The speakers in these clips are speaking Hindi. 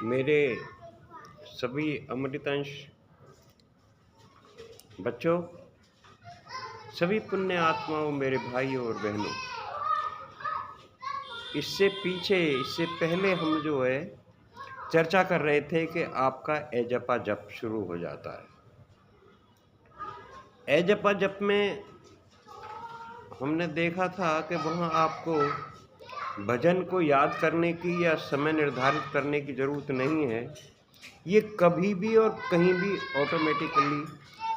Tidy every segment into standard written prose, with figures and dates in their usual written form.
मेरे सभी अमृतंश बच्चों, सभी पुण्य आत्माओं, मेरे भाइयों और बहनों, इससे पहले हम जो है चर्चा कर रहे थे कि आपका एजपा जप शुरू हो जाता है। एजपा जप में हमने देखा था कि वहाँ आपको भजन को याद करने की या समय निर्धारित करने की ज़रूरत नहीं है। ये कभी भी और कहीं भी ऑटोमेटिकली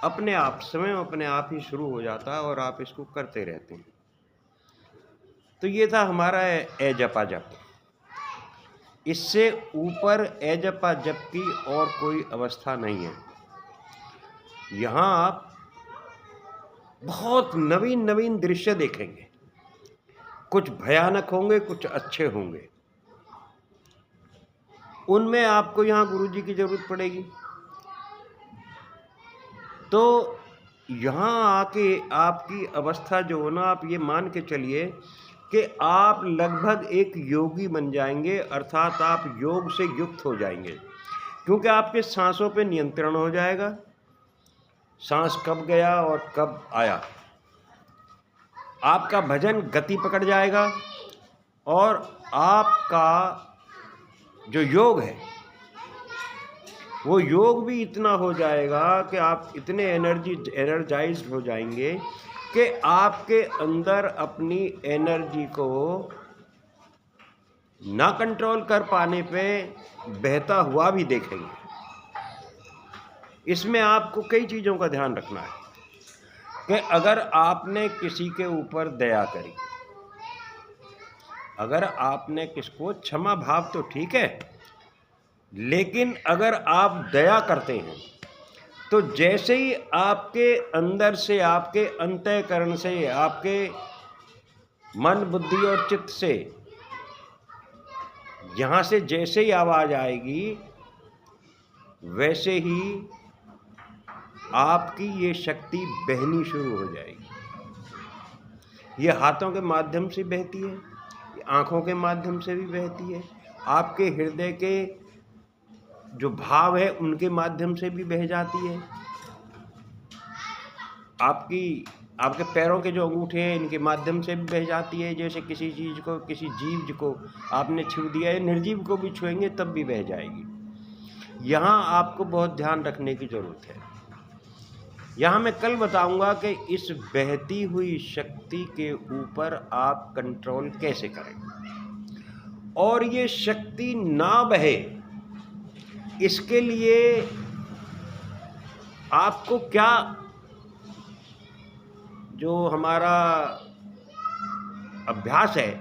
अपने आप ही शुरू हो जाता है और आप इसको करते रहते हैं। तो ये था हमारा एजपा जप। इससे ऊपर एजपा जप की और कोई अवस्था नहीं है। यहाँ आप बहुत नवीन नवीन दृश्य देखेंगे। कुछ भयानक होंगे, कुछ अच्छे होंगे। उनमें आपको यहाँ गुरुजी की जरूरत पड़ेगी। तो यहाँ आके आपकी अवस्था जो हो ना, आप ये मान के चलिए कि आप लगभग एक योगी बन जाएंगे, अर्थात आप योग से युक्त हो जाएंगे, क्योंकि आपके सांसों पे नियंत्रण हो जाएगा। सांस कब गया और कब आया, आपका भजन गति पकड़ जाएगा और आपका जो योग है वो योग भी इतना हो जाएगा कि आप इतने एनर्जाइज्ड हो जाएंगे कि आपके अंदर अपनी एनर्जी को ना कंट्रोल कर पाने पे बहता हुआ भी देखेंगे। इसमें आपको कई चीज़ों का ध्यान रखना है कि अगर आपने किसी के ऊपर दया करी, अगर आपने किसको क्षमा भाव तो ठीक है, लेकिन अगर आप दया करते हैं तो जैसे ही आपके अंदर से, आपके अंतःकरण से, आपके मन बुद्धि और चित्त से यहाँ से जैसे ही आवाज़ आएगी, वैसे ही आपकी ये शक्ति बहनी शुरू हो जाएगी। ये हाथों के माध्यम से बहती है, आँखों के माध्यम से भी बहती है, आपके हृदय के जो भाव है उनके माध्यम से भी बह जाती है, आपके पैरों के जो अंगूठे हैं इनके माध्यम से भी बह जाती है। जैसे किसी चीज़ को, किसी जीव को आपने छू दिया है, निर्जीव को भी छुएंगे तब भी बह जाएगी। यहाँ आपको बहुत ध्यान रखने की ज़रूरत है। यहाँ मैं कल बताऊंगा कि इस बहती हुई शक्ति के ऊपर आप कंट्रोल कैसे करें और ये शक्ति ना बहे, इसके लिए आपको क्या, जो हमारा अभ्यास है,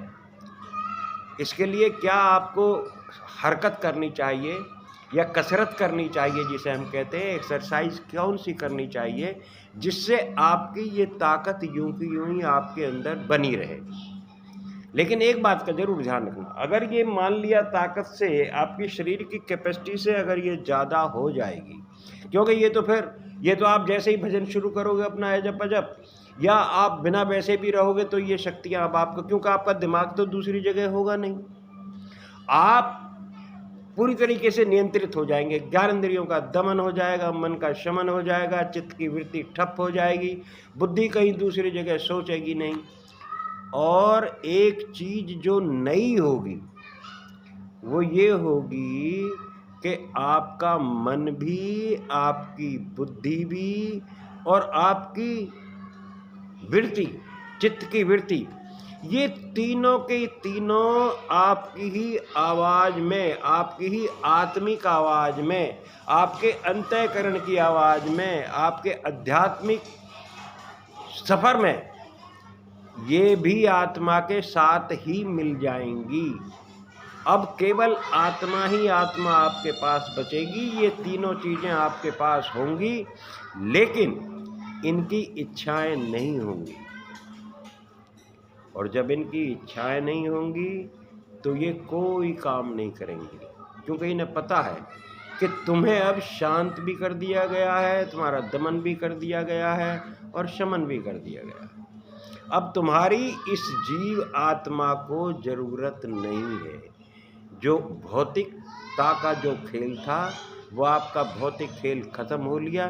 इसके लिए क्या आपको हरकत करनी चाहिए या कसरत करनी चाहिए, जिसे हम कहते हैं एक्सरसाइज कौन सी करनी चाहिए, जिससे आपकी ये ताकत यूं की यूं ही आपके अंदर बनी रहे। लेकिन एक बात का जरूर ध्यान रखना, अगर ये मान लिया ताकत से, आपकी शरीर की कैपेसिटी से अगर ये ज़्यादा हो जाएगी, क्योंकि ये तो आप जैसे ही भजन शुरू करोगे अपना एजप अजप, या आप बिना वैसे भी रहोगे तो ये शक्तियाँ अब आपको, क्योंकि आपका दिमाग तो दूसरी जगह होगा नहीं, आप पूरी तरीके से नियंत्रित हो जाएंगे। ज्ञानेंद्रियों का दमन हो जाएगा, मन का शमन हो जाएगा, चित्त की वृत्ति ठप हो जाएगी, बुद्धि कहीं दूसरी जगह सोचेगी नहीं। और एक चीज जो नई होगी वो ये होगी कि आपका मन भी, आपकी बुद्धि भी और आपकी वृत्ति, चित्त की वृत्ति, ये तीनों के तीनों आपकी ही आवाज में, आपकी ही आत्मिक आवाज में, आपके अंतःकरण की आवाज में, आपके आध्यात्मिक सफर में ये भी आत्मा के साथ ही मिल जाएंगी। अब केवल आत्मा ही आत्मा आपके पास बचेगी। ये तीनों चीजें आपके पास होंगी, लेकिन इनकी इच्छाएं नहीं होंगी। और जब इनकी इच्छाएं नहीं होंगी तो ये कोई काम नहीं करेंगी, क्योंकि इन्हें पता है कि तुम्हें अब शांत भी कर दिया गया है, तुम्हारा दमन भी कर दिया गया है और शमन भी कर दिया गया है। अब तुम्हारी इस जीव आत्मा को जरूरत नहीं है। जो भौतिकता का जो खेल था वो आपका भौतिक खेल खत्म हो लिया।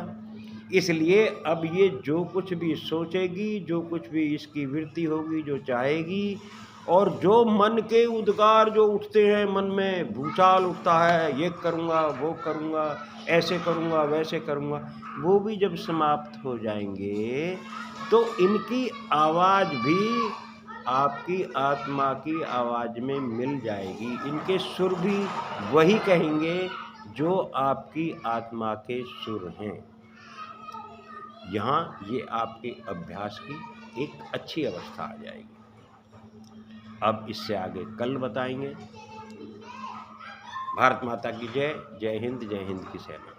इसलिए अब ये जो कुछ भी सोचेगी, जो कुछ भी इसकी वृत्ति होगी, जो चाहेगी, और जो मन के उद्गार जो उठते हैं, मन में भूचाल उठता है, ये करूँगा, वो करूँगा, ऐसे करूँगा, वैसे करूँगा, वो भी जब समाप्त हो जाएंगे तो इनकी आवाज़ भी आपकी आत्मा की आवाज़ में मिल जाएगी। इनके सुर भी वही कहेंगे जो आपकी आत्मा के सुर हैं। यहाँ ये आपके अभ्यास की एक अच्छी अवस्था आ जाएगी। अब इससे आगे कल बताएंगे। भारत माता की जय। जय हिंद की सेना।